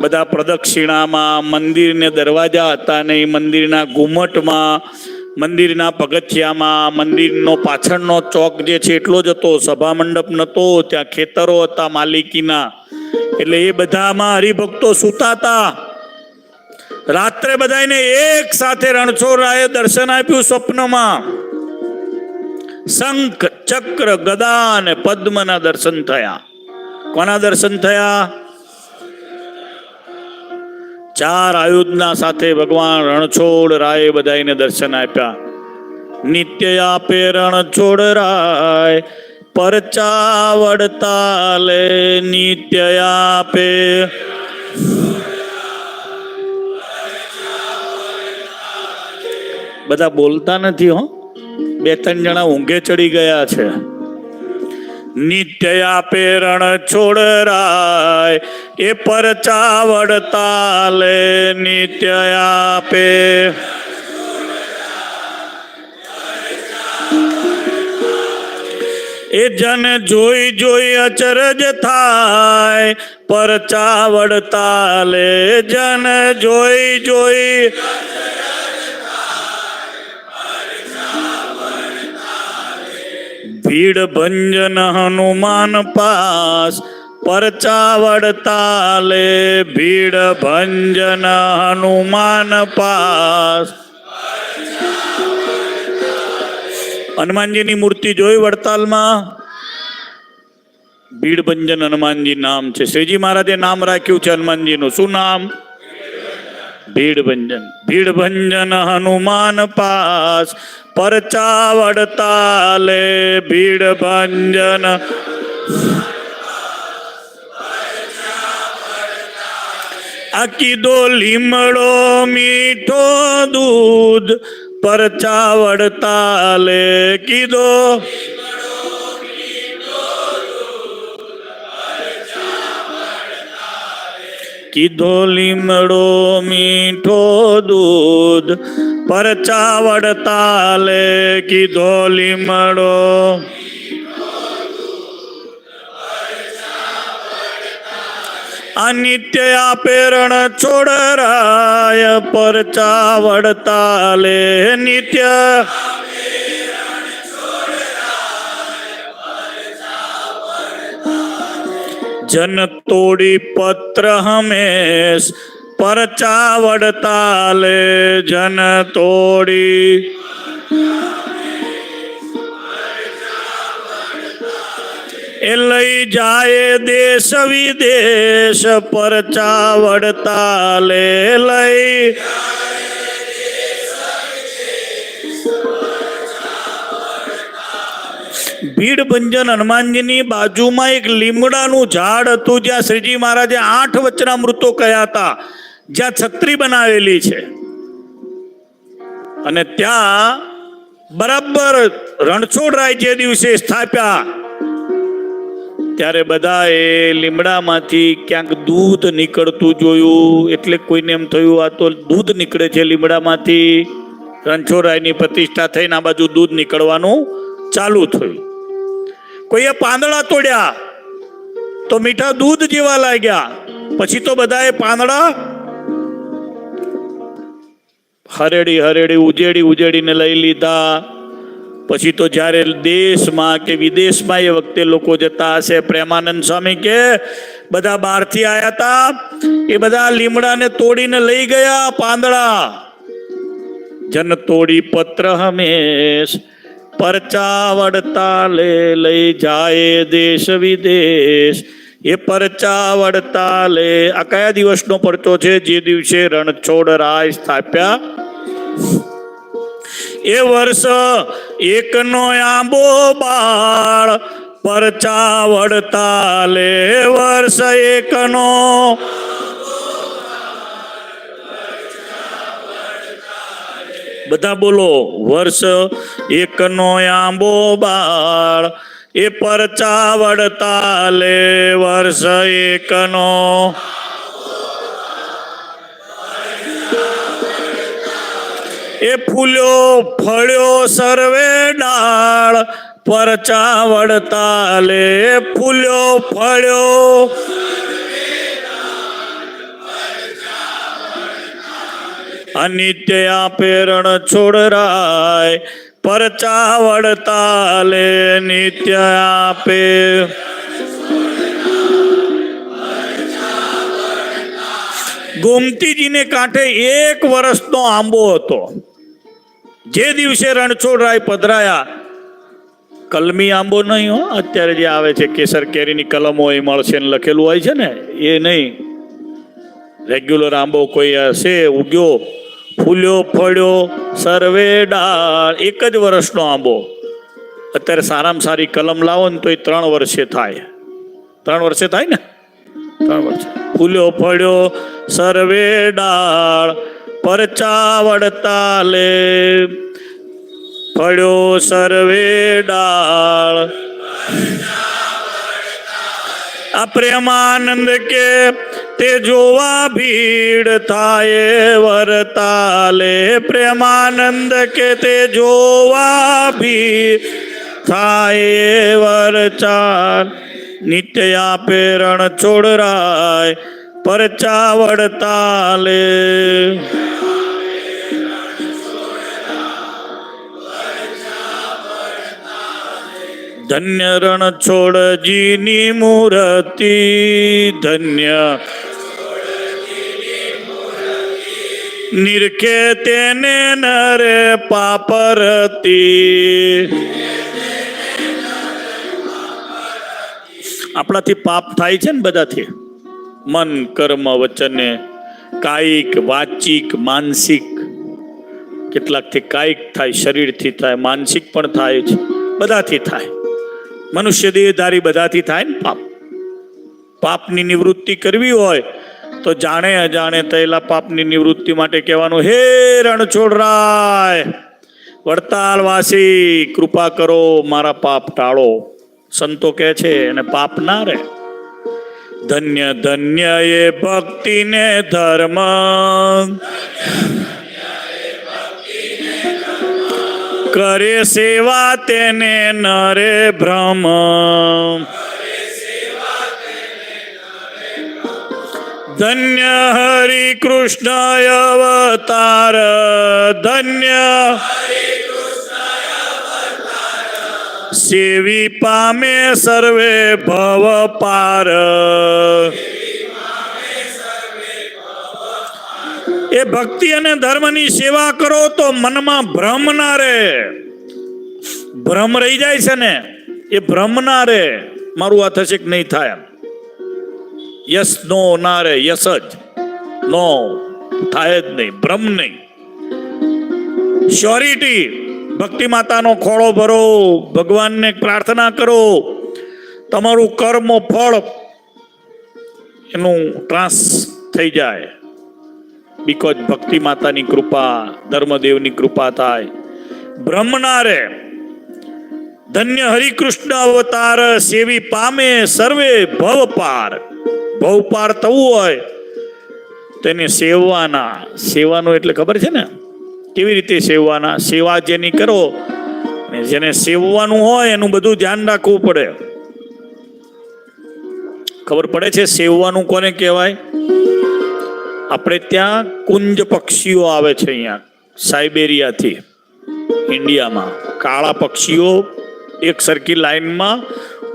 બધા પ્રદક્ષિણામાં, મંદિરને દરવાજા હતા નહીં, મંદિરના ઘુમટમાં, મંદિરના પગથિયામાં, મંદિરનો પાછળનો ચોક જે છે એટલો જ હતો. સભા મંડપ નહોતો. ત્યાં ખેતરો હતા માલિકીના. એટલે એ બધામાં હરિભક્તો સૂતા હતા. રાત્રે બધાને એક સાથે રણછોડરાયે દર્શન આપ્યું સ્વપ્નમાં. શંખ ચક્ર ગદા અને પદ્મના દર્શન થયા. કોના દર્શન થયા? 4 આયુધના સાથે ભગવાન રણછોડરાયે બધાને દર્શન આપ્યા. નિત્ય આપે રણછોડરાય પરચા વડતાલે, નિત્ય આપે. બધા બોલતા નથી હો. 2-3 જણા ઊંઘે ચડી ગયા છે. નિત્ય આપે રણછોડરાય એ પરચા વડતાલે, નિત્ય આપે. એ જન જોઈ જોઈ અચરજ થાય પરચા વડતાલે, જન જોઈ જોઈ. ભીડ ભંજન હનુમાન પાસ પરચા વડતાલે, ભીડ ભંજન હનુમાન પાસ. હનુમાનજીની મૂર્તિ જોઈ વડતાલમાં. ભીડ ભંજન હનુમાનજી નામ છે. શ્રીજી મહારાજે નામ રાખ્યું છે હનુમાનજીનું. શું નામ? ભીડ ભંજન હનુમાન પાસ પરચા વડતાલે ભીડ ભંજન આ કીધો લીમડો મીઠો દૂધ પરચા વડતાલે કીધો કીધો લીમડો મીઠો દૂધ પરચા વડતાલે કીધો લીમડો અનિત્ય આપે રણ છોડરાય પરચા વડતાલે નિત્ય જન તોડી પત્ર હમેશ પરચા વડતાલે જન તોડી એ લઈ જાય દેશ વિદેશ પરચા વડતાલે લઈ ભીડ ભંજન હનુમાનજીની બાજુમાં એક લીમડાનું ઝાડ હતું જ્યાં શ્રીજી મહારાજે 8 વચનામૃતો કહ્યા હતા, જ્યાં છત્રી બનાવેલી છે અને ત્યાં બરાબર રણછોડરાય જે દિવસે સ્થાપ્યા ત્યારે બધા એ લીમડામાંથી ક્યાંક દૂધ નીકળતું જોયું. એટલે કોઈને એમ થયું આ તો દૂધ નીકળે છે લીમડામાંથી. રણછોડરાયની પ્રતિષ્ઠા થઈને આ બાજુ દૂધ નીકળવાનું ચાલુ થયું. કોઈએ પાંદડા તોડ્યા તો મીઠા દૂધ જેવા લાગ્યા. પછી તો બધાએ પાંદડા હરેડી ઉજેડીને લઈ લીધા. પછી તો જ્યારે દેશમાં કે વિદેશમાં એ વખતે લોકો જતા હશે, પ્રેમાનંદ સ્વામી કે બધા બહારથી આવ્યા હતા, એ બધા લીમડાને તોડીને લઈ ગયા પાંદડા. જન તોડી પત્ર હમેશ પરચા વડતાલે લઈ જાય દેશ વિદેશ. એ પરચા વડતાલે આ કયા દિવસનો પરચો છે? જે દિવસે રણછોડરાય સ્થાપ્યા એ વર્ષ એકનો આંબો બાળ પરચા વડતાલે વર્ષ એકનો બધા બોલો વર્ષ એકનો આંબો બાળ એ પરચા વડતાલે વર્ષ એકનો એ ફૂલ્યો ફળ્યો સર્વે ડાળ પરચા વડતાલે ફૂલ્યો ફળ્યો અનિત્ય આપે રણછોડરાય પરચા વડતાલે નિત્ય આપે. ગોમતીજીને કાંઠે 1 વર્ષનો આંબો હતો. જે દિવસે રણછોડરાય પધરાયા, કલમી આંબો નહીં હો, અત્યારે જે આવે છે કેસર કેરીની કલમો એ મળશે ને લખેલું હોય છે ને, એ નહીં. રેગ્યુલર આંબો કોઈ હશે ઉગ્યો, ફૂલ્યો ફળ્યો સર્વે ડાળ, 1 જ વર્ષનો આંબો. અત્યારે સારામાં સારી કલમ લાવો ને તો એ 3 વર્ષે થાય. 3 વર્ષે થાય ને, 3 વર્ષે. ફૂલ્યો ફળ્યો સર્વે ડાળ પરચા વડતાલે ફળ્યો સર્વે ડાળ. આ પ્રેમાનંદ કે તે જોવા ભીડ થાય વરતાલે. પ્રેમાનંદ કે તે જોવા ભીડ થાય વરચાલ. નિત્ય આપે રણછોડરાય પરચા વડતાલે. ધન્ય રણછોડજીની મૂર્તિ, ધન્ય નિરખે તેને નરે પાપરતી. આપણાથી પાપ થાય છે ને બધાથી, મન કર્મ વચને કાયિક, વાચિક, માનસિક. કેટલાકથી કાયિક થાય, શરીરથી થાય, માનસિક પણ થાય છે, બધાથી થાય. મનુષ્ય દેહધારી બધાથી થાય ને પાપ. પાપની નિવૃત્તિ કરવી હોય તો જાણે અજાણે થયેલા પાપની નિવૃત્તિ માટે કહેવાનું, હે રણછોડરાય, વડતાલવાસી, કૃપા કરો, મારા પાપ ટાળો. સંતો કહે છે એને પાપ ના રહે. ધન્ય ધન્ય એ ભક્તિ ને ધર્મ, કરે સેવા તેને નરે ભ્રમ. ધન્ય હરિ કૃષ્ણ અવતાર, ધન્ય સેવી પામે સર્વે ભવ પાર. એ ભક્તિ અને ધર્મની સેવા કરો તો મનમાં ભ્રમ ના રહે. ભ્રમ રહી જાય છે ને, એ ભ્રમ ના રહે, મારું આ થશે કે નહીં થાય. યસ નો ના રહે, યસ જ નો થાય જ નહીં, ભ્રમ નહીં. શ્યોરિટી. ભક્તિ માતાનો ખોળો ભરો, ભગવાનને પ્રાર્થના કરો, તમારું કર્મ ફળ એનું ટ્રાન્સ થઈ જાય. બીકોઝ ભક્તિ માતાની કૃપા, ધર્મદેવની કૃપા થાય. ભ્રમ ના રહે. ધન્ય હરિકૃષ્ણ અવતાર, સેવી પામે સર્વે ભવ પાર. ભવ પાર થવું હોય તેને સેવવાના. સેવાનું એટલે ખબર છે ને, કેવી રીતે સેવવાના? સેવા જેની કરો, જેને સેવવાનું હોય એનું બધું ધ્યાન રાખવું પડે. ખબર પડે છે સેવવાનું કોને કહેવાય? આપણે ત્યાં કુંજ પક્ષીઓ આવે છે અહીંયા સાઇબેરિયાથી ઇન્ડિયામાં. કાળા પક્ષીઓ એક સરખી લાઈનમાં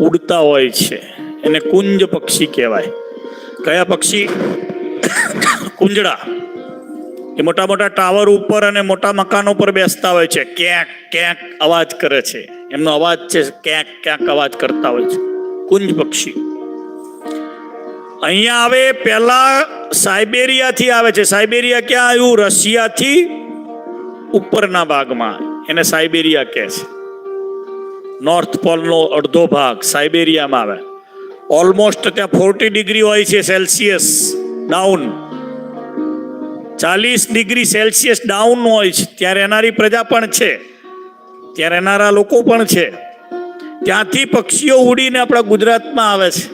ઉડતા હોય છે, એને કુંજ પક્ષી કહેવાય. કયા પક્ષી? કુંજડા. એ મોટા મોટા ટાવર ઉપર અને મોટા મકાનો પર બેસતા હોય છે, ક્યાંક ક્યાંક અવાજ કરે છે. એમનો અવાજ છે ક્યાંક ક્યાંક અવાજ કરતા હોય છે, કુંજ પક્ષી. અહીંયા આવે પહેલા સાઇબેરિયાથી આવે છે. સાઇબેરિયા ક્યાં આવ્યું? રશિયાથી ઉપરના ભાગમાં, એને સાઇબેરિયા કહે છે. નોર્થ પોલનો અડધો ભાગ સાઇબેરિયામાં આવે. ઓલમોસ્ટ ત્યાં 40 ડિગ્રી હોય છે Celsius down, 40 degree Celsius down હોય છે. ત્યાં રહેનારી પ્રજા પણ છે, ત્યાં રહેનારા લોકો પણ છે. ત્યાંથી પક્ષીઓ ઉડીને આપણા ગુજરાતમાં આવે છે.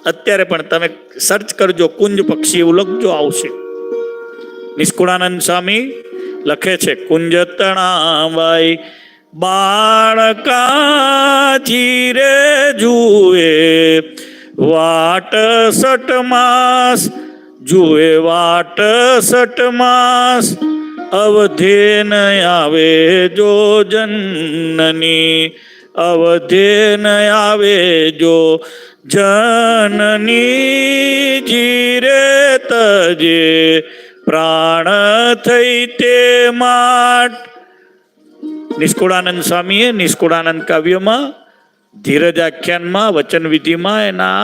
અત્યારે પણ તમે સર્ચ કરજો, કુંજ પક્ષી એવું લખજો, આવશે. નિષ્કુળાનંદ સ્વામી લખે છે, કુંજ તણાવાઈ બાળકા ચીરે જુએ વાટ 60 માસ, જુએ વાટ 60 માસ, અવધે ન આવે જો જનની, અવધે ન આવે જો જનની. જીરે તજે પ્રાણ થઈ તે માટ. નિષ્કુળાનંદ સ્વામીએ નિષ્કુળાનંદ કાવ્યમાં, ધીરજ આખ્યાનમાં, વચન વિધિમાં એના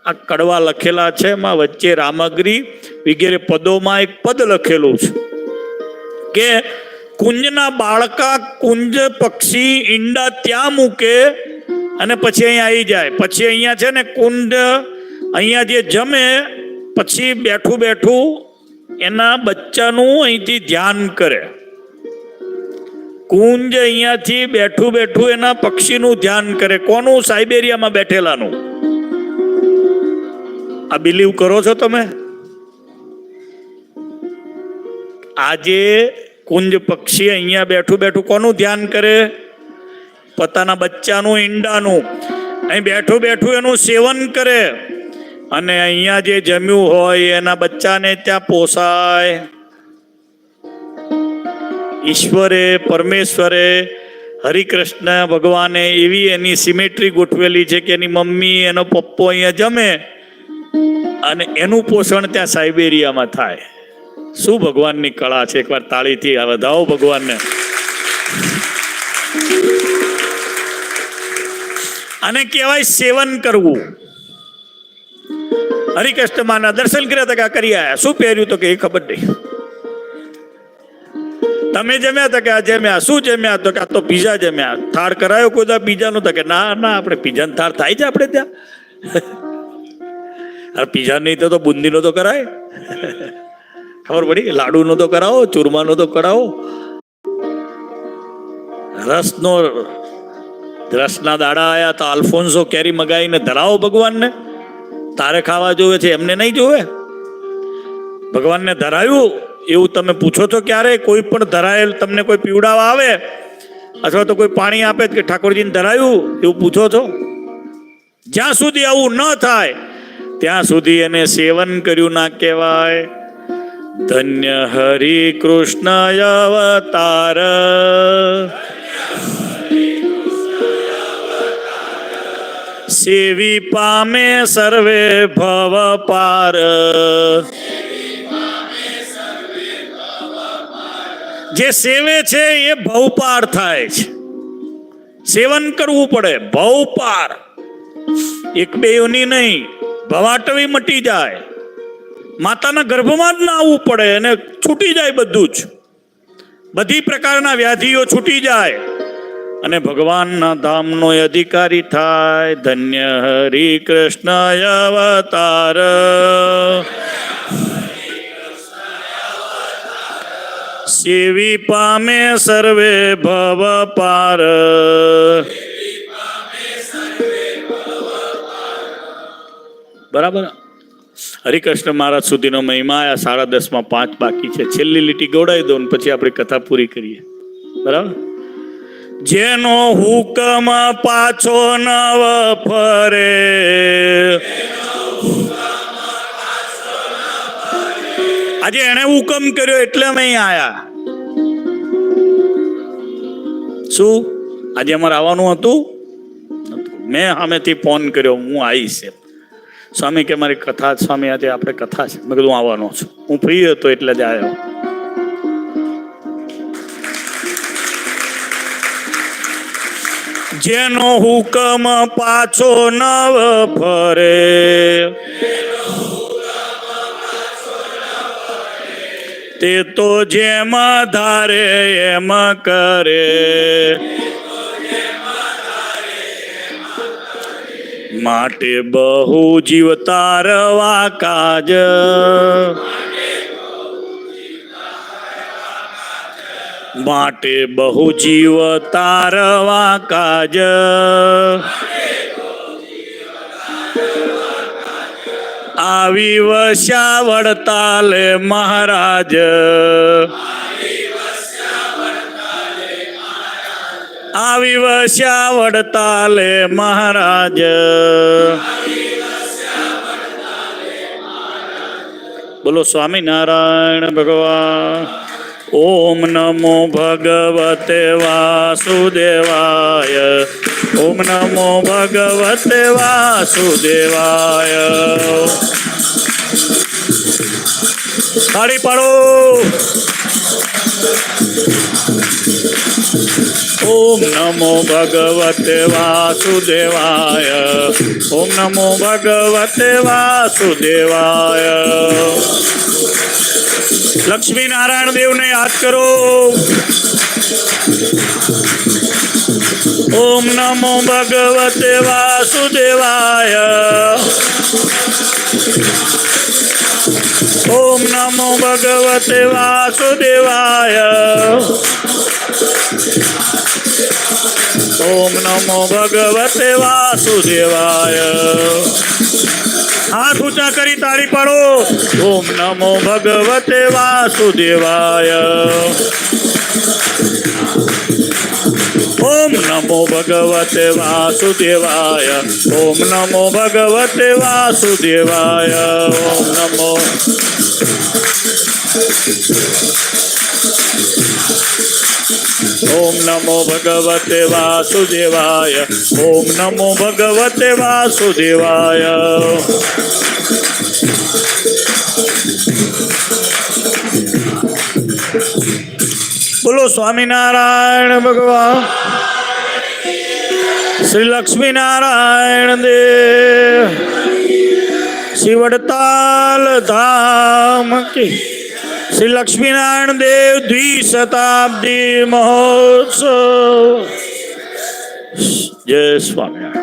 આ કડવા લખેલા છે. એમાં વચ્ચે રામગરી વગેરે પદોમાં એક પદ લખેલું છે કે કુંજના બાળકા, કુંજ પક્ષી ઈંડા ત્યાં મૂકે અને પછી અહીંયા આવી જાય. પછી અહીંયા છે ને કુંજ, અહીંયા જે જમે પછી બેઠું બેઠું એના બચ્ચાનું અહીંથી ધ્યાન કરે. કુંજ અહીંયાથી બેઠું બેઠું એના પક્ષીનું ધ્યાન કરે. કોનું? સાઇબેરિયામાં બેઠેલાનું. આ બિલીવ કરો છો તમે? આજે કુંજ પક્ષી અહીંયા બેઠું બેઠું કોનું ધ્યાન કરે? પોતાના બચ્ચાનું, ઈંડાનું. અહીં બેઠું બેઠું એનું સેવન કરે અને અહીંયા જે જમ્યું હોય એના બચ્ચાને ત્યાં પોસાય. ઈશ્વરે, પરમેશ્વરે, હરિકૃષ્ણ ભગવાને એવી એની સિમેટ્રી ગોઠવેલી છે કે એની મમ્મી, એનો પપ્પો અહીંયા જમે અને એનું પોષણ ત્યાં સાઇબેરિયામાં થાય. શું ભગવાનની કળા છે! એકવાર તાળીથી વધાવો ભગવાનને. આને કહેવાય સેવન કરવું. હરિકૃષ્ણમાના દર્શન કર્યા હતા કે આ કરી આયા. શું પહેર્યું તો કે એ ખબર નહીં. તમે જમ્યા હતા કે આ જમ્યા. શું જમ્યા તો કે આ તો પીઝા જમ્યા. થાળ કરાયો કોઈ પીઝા નો? કે ના ના, આપણે પીઝા નો થાળ થાય છે આપણે ત્યાં. પીઝા નહીં તો બુંદી નો તો કરાય. ખબર પડી? લાડુ નો તો કરાવો, ચૂરમા નો તો કરાવો. રસના દાડા આયા તો અલ્ફોન્સો કેરી મગાવીને ધરાવો ભગવાનને. તારે ખાવા જોવે છે, એમને નહીં જોવે. ભગવાનને ધરાયું એવું તમે પૂછો છો ક્યારે? કોઈ પણ ધરાયેલ તમને કોઈ પીવડાવા આવે અથવા તો કોઈ પાણી આપે કે ઠાકોરજીને ધરાયું એવું પૂછો છો? જ્યાં સુધી આવું ન થાય ત્યાં સુધી એને સેવન કર્યું ના કહેવાય. ધન્ય હરિ કૃષ્ણ અવતાર, સેવી પામે સર્વે ભવ પાર. જે સેવે છે એ ભવપાર થાય છે. સેવન કરવું પડે. ભવપાર એક બે યોની નહીં, ભવાટવી મટી જાય. માતાના ગર્ભમાં જ ના આવવું પડે અને છૂટી જાય બધું જ. બધી પ્રકારના વ્યાધિઓ છૂટી જાય અને ભગવાનના ધામનો અધિકારી થાય. ધન્ય હરિ કૃષ્ણ અવતાર, સેવી પામે સર્વે ભવ પાર. બરાબર. હરિકૃષ્ણ મહારાજ સુધીનો મહિમા આ 10:30 5 બાકી છે. છેલ્લી લીટી ગોળાઈ દો ને પછી આપણે કથા પૂરી કરીએ. બરાબર. જેનો હુકમ પાછો નવ ફરે, આજે એને હુકમ કર્યો એટલે અમે અહીં આયા. શું આજે અમારે આવવાનું હતું? મેં સામેથી ફોન કર્યો, હું આવીશ. સ્વામી કે મારી કથા, સ્વામી આજે આપણે કથા છે. મેં કીધું આવવાનો છું. હું ફ્રી હતો એટલે જ આવ્યો. જેનો હુકમ પાછો નવ ફરે, તે તો જેમ ધારે એમ કરે. માટે બહુ જીવ તારવા કાજ, માટે બહુ જીવ તારવા કાજ. આવી વસ્યા વડતાલે મહારાજ, આવી વસ્યા વડતાલે મહારાજ. બોલો સ્વામિનારાયણ ભગવાન. ઓમ નમો ભગવતે વાસુદેવાય, ઓમ નમો ભગવતે વાસુદેવાય. તાળી પાડો. ઓમ નમો ભગવતે વાસુદેવાય, ઓમ નમો ભગવતે વાસુદેવાય. લક્ષ્મી નારાયણ દેવને યાદ કરો. ઓમ નમો ભગવતે વાસુદેવાય, ઓમ નમો ભગવતે વાસુદેવાય, ઓમ નમો ભગવતે વાસુદેવાય. હાથ ઊંચા કરી તાળી પાડો. ઓમ નમો ભગવતે વાસુદેવાય, ઓમ નમો ભગવતે વાસુદેવાય, ઓમ નમો ભગવતે વાસુદેવાય. ઓમ નમો ઓમ નમો ભગવતે વાસુદેવાય, ઓમ નમો ભગવતે વાસુદેવાય. બોલો સ્વામિનારાયણ ભગવાન. શ્રી લક્ષ્મી નારાયણ દેવ. શ્રી વડતાલ ધામ કી શ્રી લક્ષ્મીનારાયણ દેવ દ્વિશતાબ્દી મહોત્સવ. જય સ્વામિનારાયણ.